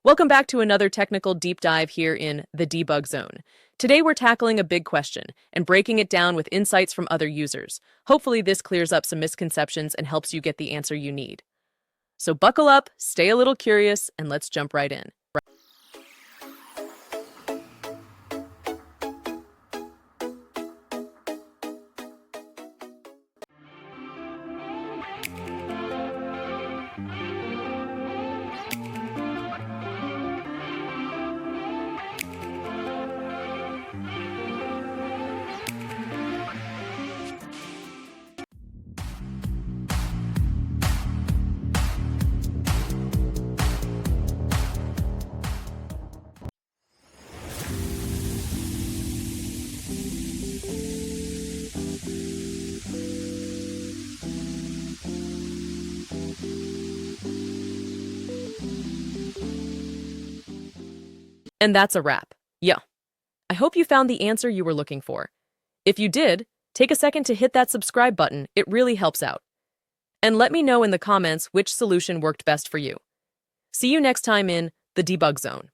Welcome back to another technical deep dive here in the debug zone. Today we're tackling a big question and breaking it down with insights from other users. Hopefully this clears up some misconceptions and helps you get the answer you need. So buckle up, stay a little curious, and let's jump right in. And that's a wrap. Yeah. I hope you found the answer you were looking for. If you did, take a second to hit that subscribe button. It really helps out. And let me know in the comments which solution worked best for you. See you next time in the debug zone.